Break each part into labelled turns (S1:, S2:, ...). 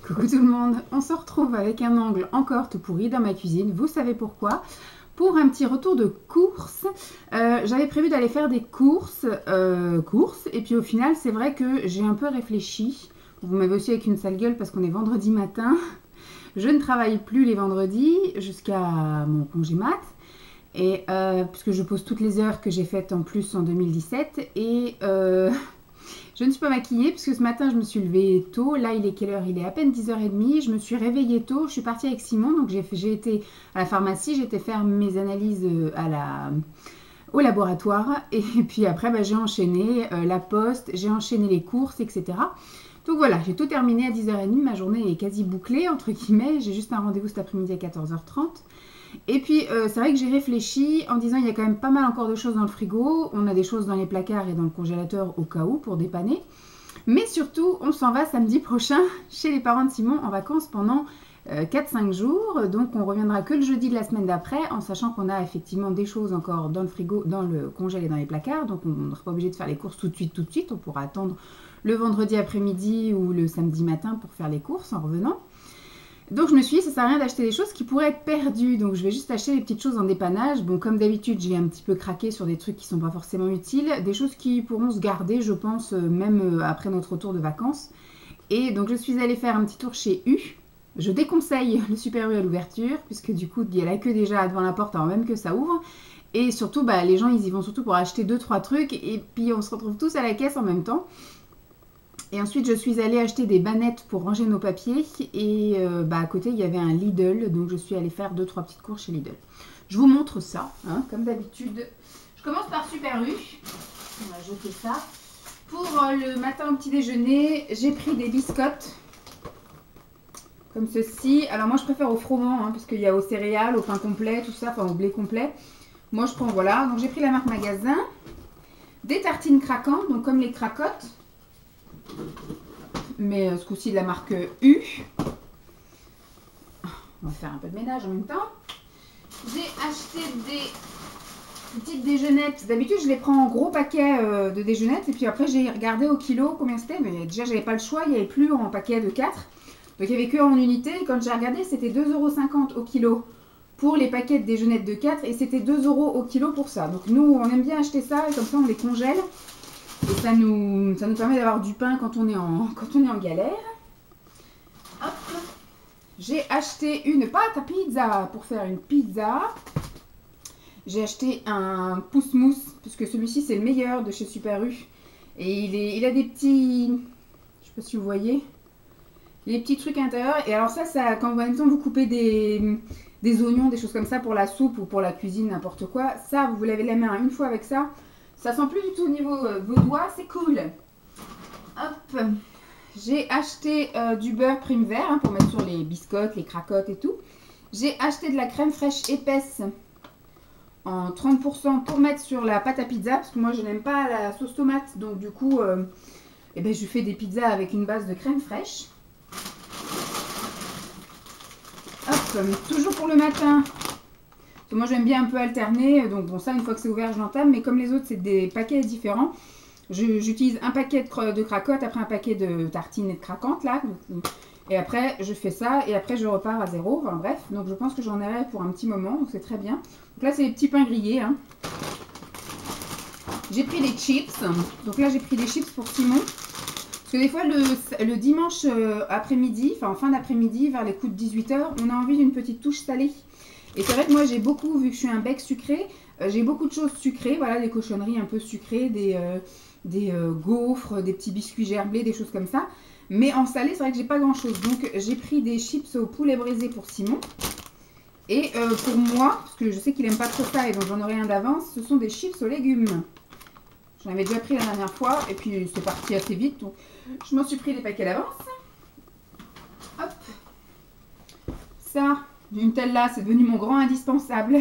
S1: Coucou tout le monde, on se retrouve avec un angle encore tout pourri dans ma cuisine, vous savez pourquoi. Pour un petit retour de course, j'avais prévu d'aller faire des courses, et puis au final c'est vrai que j'ai un peu réfléchi. Vous m'avez aussi avec une sale gueule parce qu'on est vendredi matin. Je ne travaille plus les vendredis jusqu'à mon congé mat. Et puisque je pose toutes les heures que j'ai faites en plus en 2017 et je ne suis pas maquillée puisque ce matin je me suis levée tôt. Là il est quelle heure? Il est à peine 10h30. Je me suis réveillée tôt. Je suis partie avec Simon. Donc j'ai été à la pharmacie. J'ai été faire mes analyses au laboratoire. Et puis après j'ai enchaîné la poste. J'ai enchaîné les courses, etc. Donc voilà, j'ai tout terminé à 10h30. Ma journée est quasi bouclée entre guillemets. J'ai juste un rendez-vous cet après-midi à 14h30. Et puis c'est vrai que j'ai réfléchi en disant il y a quand même pas mal encore de choses dans le frigo. On a des choses dans les placards et dans le congélateur au cas où pour dépanner. Mais surtout on s'en va samedi prochain chez les parents de Simon en vacances pendant 4-5 jours. Donc on reviendra que le jeudi de la semaine d'après en sachant qu'on a effectivement des choses encore dans le frigo, dans le congèle et dans les placards. Donc on ne sera pas obligé de faire les courses tout de suite. On pourra attendre le vendredi après-midi ou le samedi matin pour faire les courses en revenant. Donc je me suis dit, ça sert à rien d'acheter des choses qui pourraient être perdues. Donc je vais juste acheter les petites choses en dépannage. Bon, comme d'habitude, j'ai un petit peu craqué sur des trucs qui ne sont pas forcément utiles. Des choses qui pourront se garder, je pense, même après notre retour de vacances. Et donc je suis allée faire un petit tour chez U. Je déconseille le Super U à l'ouverture, puisque du coup, il y a la queue déjà devant la porte avant même que ça ouvre. Et surtout, les gens, ils y vont surtout pour acheter 2-3 trucs. Et puis on se retrouve tous à la caisse en même temps. Et ensuite, je suis allée acheter des bannettes pour ranger nos papiers. Et à côté, il y avait un Lidl. Donc, je suis allée faire 2-3 petites courses chez Lidl. Je vous montre ça, hein, comme d'habitude. Je commence par Super U. On va jeter ça. Pour le matin au petit déjeuner, j'ai pris des biscottes. Comme ceci. Alors, moi, je préfère au froment, hein, parce qu'il y a au céréales, au pain complet, tout ça. Enfin, au blé complet. Moi, je prends, voilà. Donc, j'ai pris la marque Magasin. Des tartines craquantes, donc comme les cracottes. Mais ce coup-ci de la marque U. On va faire un peu de ménage en même temps. J'ai acheté des petites déjeunettes. D'habitude, je les prends en gros paquet de déjeunettes. Et puis après, j'ai regardé au kilo combien c'était. Mais déjà, j'avais pas le choix. Il n'y avait plus en paquet de 4. Donc, il n'y avait que en unité. Et quand j'ai regardé, c'était 2,50 € au kilo pour les paquets de déjeunettes de 4. Et c'était 2 € au kilo pour ça. Donc, nous, on aime bien acheter ça. Et comme ça, on les congèle. Et ça nous permet d'avoir du pain quand on est en galère. Hop. J'ai acheté une pâte à pizza pour faire une pizza. J'ai acheté un pousse-mousse, puisque celui-ci c'est le meilleur de chez Super U. Et il a des petits... Je sais pas si vous voyez. Les petits trucs à l'intérieur. Et alors ça quand en même temps vous coupez des oignons, des choses comme ça pour la soupe ou pour la cuisine, n'importe quoi. Ça, vous vous lavez la main une fois avec ça. Ça sent plus du tout au niveau vos doigts, c'est cool. Hop, j'ai acheté du beurre prime vert hein, pour mettre sur les biscottes, les cracottes et tout. J'ai acheté de la crème fraîche épaisse en 30% pour mettre sur la pâte à pizza parce que moi je n'aime pas la sauce tomate. Donc du coup, je fais des pizzas avec une base de crème fraîche. Hop, toujours pour le matin. Moi j'aime bien un peu alterner, donc bon ça une fois que c'est ouvert je l'entame, mais comme les autres c'est des paquets différents, j'utilise un paquet de cracottes, après un paquet de tartines et de craquantes là, et après je fais ça, et après je repars à zéro, enfin bref, donc je pense que j'en aurai pour un petit moment, donc c'est très bien. Donc là c'est les petits pains grillés, hein. J'ai pris des chips, donc là j'ai pris des chips pour Simon, parce que des fois le dimanche après-midi, enfin en fin d'après-midi, vers les coups de 18h, on a envie d'une petite touche salée. Et c'est vrai que moi j'ai beaucoup, vu que je suis un bec sucré, j'ai beaucoup de choses sucrées, voilà, des cochonneries un peu sucrées, des gaufres, des petits biscuits gerblés, des choses comme ça. Mais en salé, c'est vrai que j'ai pas grand chose. Donc j'ai pris des chips au poulet braisé pour Simon. Et pour moi, parce que je sais qu'il aime pas trop ça et donc j'en aurai un d'avance, ce sont des chips aux légumes. J'en avais déjà pris la dernière fois et puis c'est parti assez vite. Donc je m'en suis pris des paquets d'avance. Hop. Ça... Du Nutella, c'est devenu mon grand indispensable.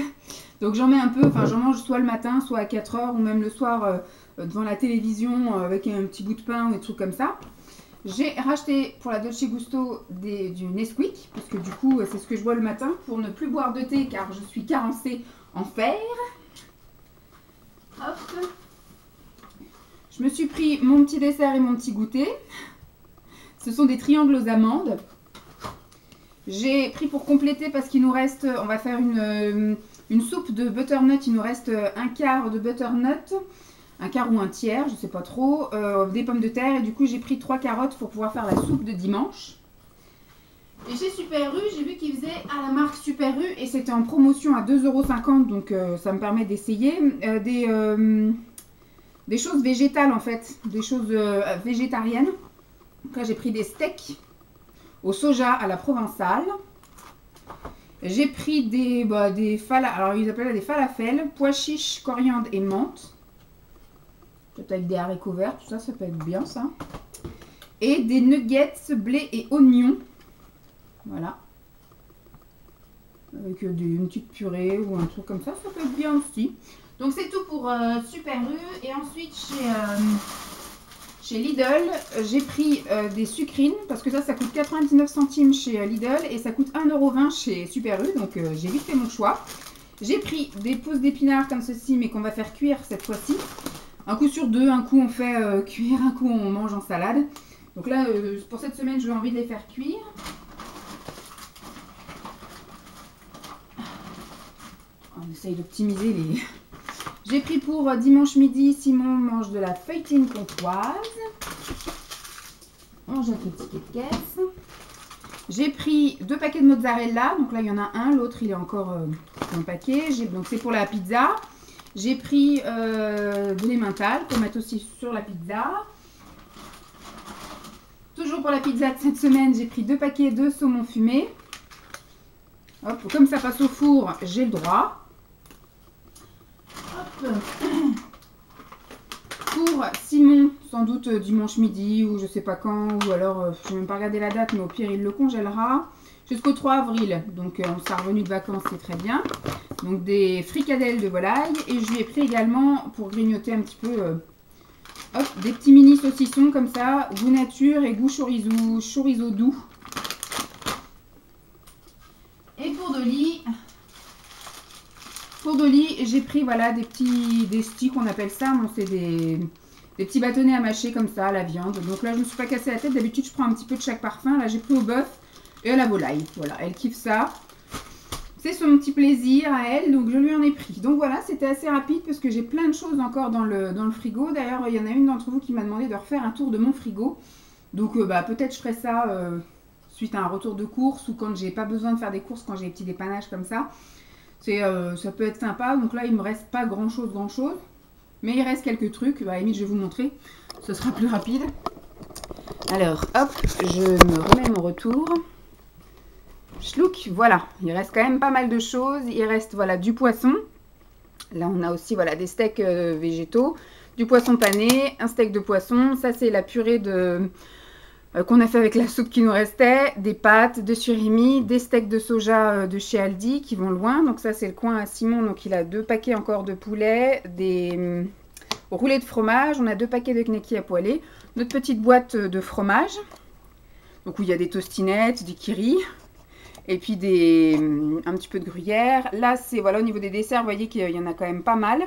S1: Donc j'en mets un peu, enfin j'en mange soit le matin, soit à 4h ou même le soir devant la télévision avec un petit bout de pain ou des trucs comme ça. J'ai racheté pour la Dolce Gusto du Nesquik, parce que du coup c'est ce que je bois le matin pour ne plus boire de thé car je suis carencée en fer. Hop. Je me suis pris mon petit dessert et mon petit goûter. Ce sont des triangles aux amandes. J'ai pris pour compléter parce qu'il nous reste, on va faire une soupe de butternut, il nous reste un quart de butternut, un quart ou un tiers, je sais pas trop, des pommes de terre et du coup j'ai pris 3 carottes pour pouvoir faire la soupe de dimanche. Et chez Super U, j'ai vu qu'ils faisaient à la marque Super U et c'était en promotion à 2,50 €, donc ça me permet d'essayer des choses végétales en fait, des choses végétariennes. Donc là j'ai pris des steaks au soja à la provençale. J'ai pris des alors ils appellent des falafels, pois chiches, coriandre et menthe. Peut-être avec des haricots verts, tout ça, ça peut être bien ça. Et des nuggets, blé et oignons. Voilà. Avec une petite purée ou un truc comme ça peut être bien aussi. Donc c'est tout pour Super U. Et ensuite chez Lidl, j'ai pris des sucrines parce que ça coûte 99 centimes chez Lidl et ça coûte 1,20 € chez Super U. Donc j'ai vite fait mon choix. J'ai pris des pousses d'épinards comme ceci mais qu'on va faire cuire cette fois-ci. Un coup sur deux, un coup on fait cuire, un coup on mange en salade. Donc là, pour cette semaine, j'ai envie de les faire cuire. On essaye d'optimiser les... J'ai pris pour dimanche midi, Simon mange de la feuilletine comtoise. On jette le ticket de caisse. J'ai pris 2 paquets de mozzarella. Donc là, il y en a un. L'autre, il est encore dans le paquet. Donc c'est pour la pizza. J'ai pris de l'emmental pour mettre aussi sur la pizza. Toujours pour la pizza de cette semaine, j'ai pris 2 paquets de saumon fumé. Hop, comme ça passe au four, j'ai le droit. Hop. Pour Simon, sans doute dimanche midi ou je sais pas quand, ou alors je n'ai même pas regardé la date, mais au pire il le congélera jusqu'au 3 avril. Donc on sera revenu de vacances, c'est très bien. Donc des fricadelles de volaille et je lui ai pris également pour grignoter un petit peu des petits mini saucissons comme ça, goût nature et goût chorizo doux. Et pour Dolly, j'ai pris voilà des sticks, on appelle ça, bon, c'est des petits bâtonnets à mâcher comme ça à la viande. Donc là je me suis pas cassé la tête, d'habitude je prends un petit peu de chaque parfum, là j'ai pris au bœuf et à la volaille. Voilà, elle kiffe ça. C'est son petit plaisir à elle, donc je lui en ai pris. Donc voilà, c'était assez rapide parce que j'ai plein de choses encore dans le frigo. D'ailleurs, il y en a une d'entre vous qui m'a demandé de refaire un tour de mon frigo. Donc peut-être je ferai ça suite à un retour de course ou quand j'ai pas besoin de faire des courses, quand j'ai des petits dépannages comme ça. Ça peut être sympa. Donc là, il me reste pas grand chose. Mais il reste quelques trucs. À la limite, je vais vous montrer. Ce sera plus rapide. Alors, hop, je me remets mon retour. Schlouk, voilà, il reste quand même pas mal de choses. Il reste voilà du poisson. Là, on a aussi voilà des steaks végétaux, du poisson pané, un steak de poisson. Ça, c'est la purée qu'on a fait avec la soupe qui nous restait, des pâtes de surimi, des steaks de soja de chez Aldi qui vont loin. Donc ça, c'est le coin à Simon. Donc il a 2 paquets encore de poulet, des roulés de fromage. On a 2 paquets de gnocchi à poêler, notre petite boîte de fromage. Donc où il y a des tostinettes, du kiri. Et puis un petit peu de gruyère. Là, c'est voilà au niveau des desserts, vous voyez qu'il y en a quand même pas mal.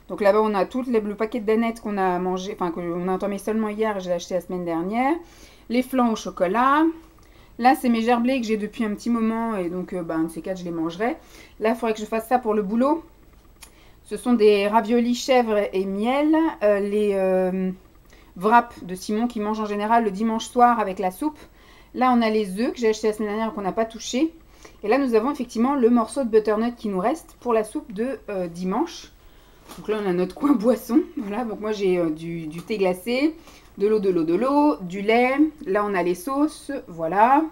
S1: Donc là-bas, on a tout le paquet de danettes qu'on a mangé, enfin qu'on a entamé seulement hier, j'ai acheté la semaine dernière. Les flancs au chocolat. Là, c'est mes gerblés que j'ai depuis un petit moment et donc un de ces 4, je les mangerai. Là, il faudrait que je fasse ça pour le boulot. Ce sont des raviolis chèvre et miel. Les wraps de Simon qui mange en général le dimanche soir avec la soupe. Là, on a les œufs que j'ai acheté la semaine dernière et qu'on n'a pas touché. Et là, nous avons effectivement le morceau de butternut qui nous reste pour la soupe de dimanche. Donc là, on a notre coin boisson. Voilà, donc moi, j'ai du thé glacé, de l'eau, du lait. Là, on a les sauces. Voilà.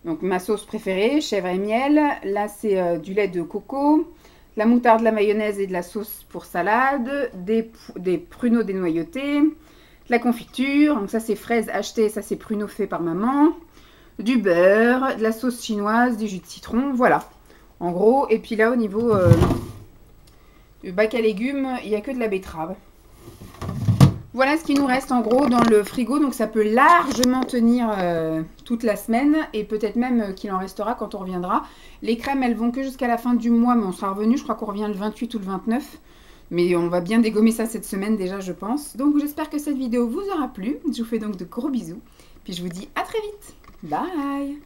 S1: Donc, ma sauce préférée, chèvre et miel. Là, c'est du lait de coco, la moutarde, la mayonnaise et de la sauce pour salade, des pruneaux dénoyautés, la confiture. Donc ça, c'est fraises achetées. Ça, c'est pruneaux faits par maman. Du beurre, de la sauce chinoise, du jus de citron, voilà, en gros. Et puis là, au niveau du bac à légumes, il n'y a que de la betterave. Voilà ce qui nous reste en gros dans le frigo, donc ça peut largement tenir toute la semaine et peut-être même qu'il en restera quand on reviendra. Les crèmes, elles vont que jusqu'à la fin du mois, mais on sera revenu, je crois qu'on revient le 28 ou le 29. Mais on va bien dégommer ça cette semaine déjà, je pense. Donc j'espère que cette vidéo vous aura plu. Je vous fais donc de gros bisous. Puis je vous dis à très vite. Bye!